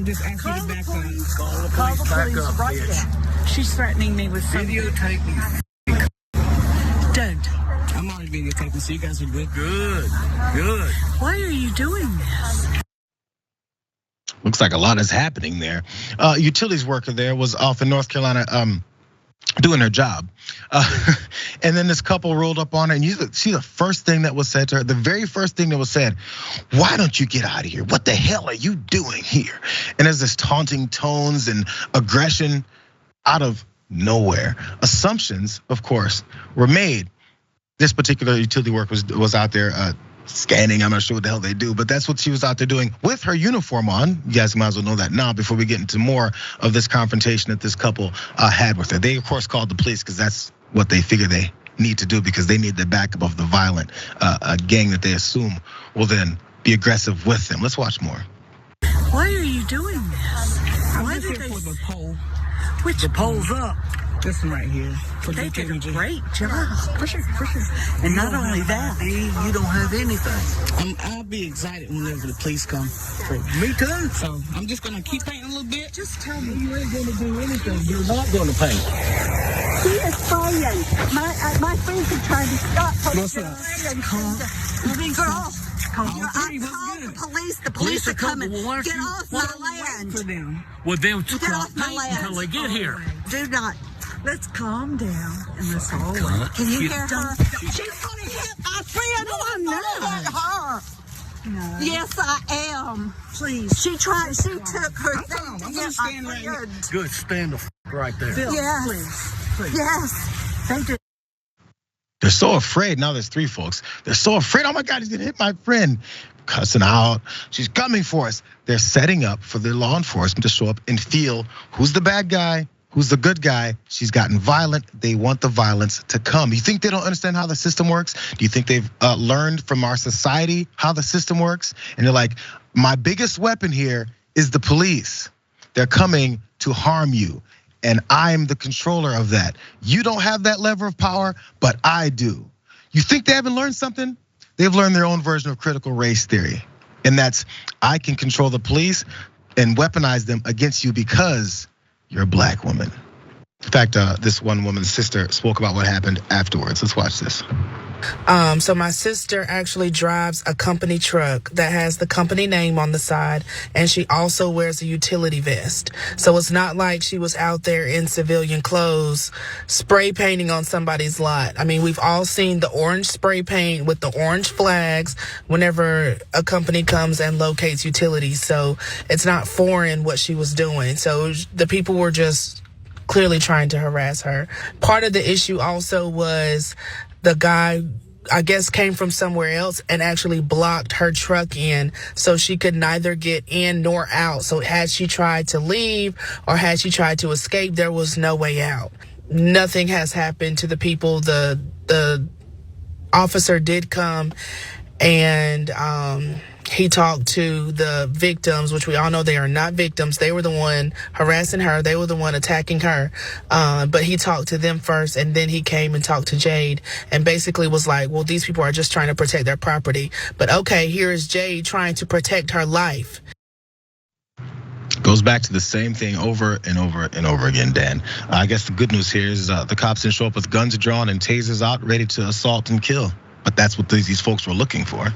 I'm just asking you to back up. Call the police right now. She's threatening me with something. Videotape me. Don't. I'm already videotaping, so you guys are good. Good. Good. Why are you doing this? Looks like a lot is happening there. Utilities worker there was off in North Carolina doing her job. And then this couple rolled up on her, and you see the first thing that was said to her, the very first thing that was said, "Why don't you get out of here? What the hell are you doing here?" And there's this taunting tones and aggression out of nowhere. Assumptions, of course, were made. This particular utility worker was out there scanning. I'm not sure what the hell they do, but that's what she was out there doing with her uniform on. You guys might as well know that now before we get into more of this confrontation that this couple had with her. They of course called the police because that's what they figure they need to do, because they need the backup of the violent gang that they assume will then be aggressive with them. Let's watch more. Why are you doing this? Why did they? For the pole. Which the pole's up. This one right here. They did a great job. For sure. And not only that, you don't have anything. I'll be excited whenever the police come. Me too. So I'm just gonna keep painting a little bit. Just tell me you ain't gonna do anything. You're not gonna paint. He is praying. My friends are trying to stop her. What's up? Girl. Call the police. The police are coming. Get off my land. For them. Well, they'll Get off my land. until they get here. Do not. Let's calm down and let's all Can you hear her? She's gonna hit my friend. No, I'm not. Her. No. Yes, I am. Please. She took her thing I'm to gonna hit stand my right here. friend. Good, stand the right there. Bill, Yes. please. Yes. They did. They're so afraid. Now there's three folks. They're so afraid. Oh my God, he's gonna hit my friend. Cussing out. She's coming for us. They're setting up for the law enforcement to show up and feel who's the bad guy, who's the good guy. She's gotten violent. They want the violence to come. You think they don't understand how the system works? Do you think they've learned from our society how the system works? And they're like, my biggest weapon here is the police. They're coming to harm you. And I'm the controller of that. You don't have that lever of power, but I do. You think they haven't learned something? They've learned their own version of critical race theory. And that's, I can control the police and weaponize them against you because you're a black woman. In fact, this one woman's sister spoke about what happened afterwards. Let's watch this. So my sister actually drives a company truck that has the company name on the side, and she also wears a utility vest. So it's not like she was out there in civilian clothes spray painting on somebody's lot. I mean, we've all seen the orange spray paint with the orange flags whenever a company comes and locates utilities. So it's not foreign what she was doing. So the people were just clearly trying to harass her. Part of the issue also was the guy, I guess, came from somewhere else and actually blocked her truck in so she could neither get in nor out. So had she tried to leave or had she tried to escape, there was no way out. Nothing has happened to the people. The officer did come and he talked to the victims, which we all know they are not victims. They were the one harassing her. They were the one attacking her. But he talked to them first, and then he came and talked to Jade and basically was like, well, these people are just trying to protect their property. But okay, here is Jade trying to protect her life. Goes back to the same thing over and over and over again, Dan. I guess the good news here is the cops didn't show up with guns drawn and tasers out, ready to assault and kill. But that's what these folks were looking for.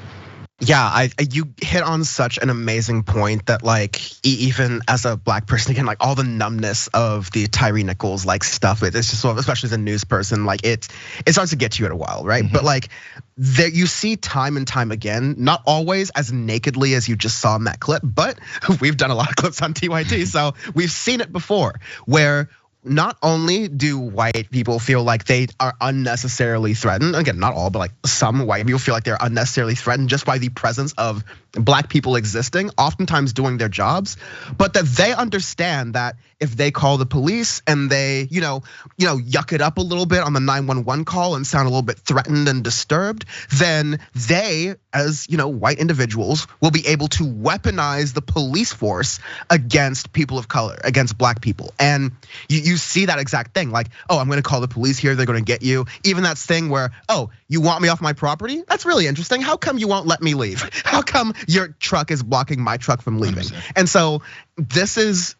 Yeah, you hit on such an amazing point that like even as a black person, again, like all the numbness of the Tyree Nichols like stuff, it's just sort of, especially as a news person, like it starts to get to you in a while, right? Mm-hmm. But like there you see time and time again, not always as nakedly as you just saw in that clip, but we've done a lot of clips on TYT, so we've seen it before where not only do white people feel like they are unnecessarily threatened, again, not all, but like some white people feel like they're unnecessarily threatened just by the presence of black people existing, oftentimes doing their jobs, but that they understand that if they call the police and they, yuck it up a little bit on the 911 call and sound a little bit threatened and disturbed, then they, as white individuals will be able to weaponize the police force against people of color, against black people. And you see that exact thing, like, oh, I'm gonna call the police here, they're gonna get you. Even that thing where, oh, you want me off my property? That's really interesting. How come you won't let me leave? How come your truck is blocking my truck from leaving? 100%. And so these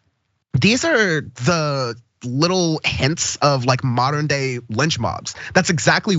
are the little hints of like modern day lynch mobs. That's exactly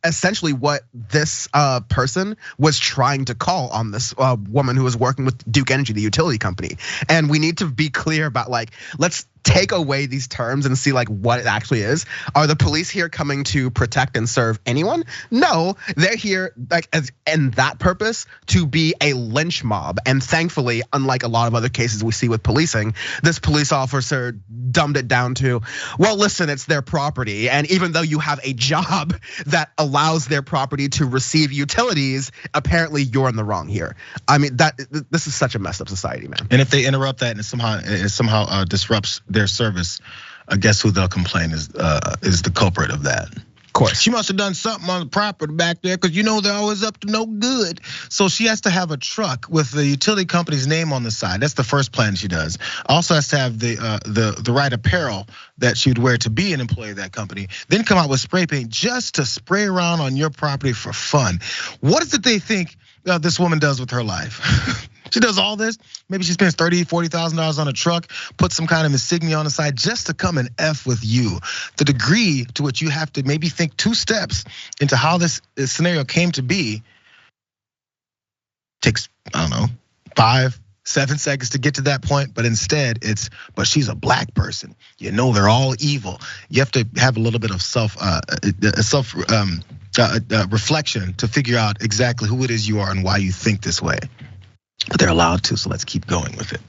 essentially what this person was trying to call on this woman who was working with Duke Energy, the utility company. And we need to be clear about, like, let's take away these terms and see like what it actually is. Are the police here coming to protect and serve anyone? No, they're here like in that purpose to be a lynch mob. And thankfully, unlike a lot of other cases we see with policing, this police officer dumbed it down to, well, listen, it's their property. And even though you have a job that allows their property to receive utilities, apparently you're in the wrong here. I mean, this is such a messed up society, man. And if they interrupt that and it somehow disrupts their service, guess who they'll complain is the culprit of that. Of course. She must have done something on the property back there, because they're always up to no good. So she has to have a truck with the utility company's name on the side. That's the first plan she does. Also has to have the right apparel that she would wear to be an employee of that company. Then come out with spray paint just to spray around on your property for fun. What is it they think this woman does with her life? She does all this. Maybe she spends $30,000, $40,000 on a truck, puts some kind of insignia on the side just to come and F with you. The degree to which you have to maybe think 2 steps into how this scenario came to be takes, I don't know, 5, 7 seconds to get to that point. But instead but she's a black person. They're all evil. You have to have a little bit of reflection to figure out exactly who it is you are and why you think this way. But they're allowed to, so let's keep going with it.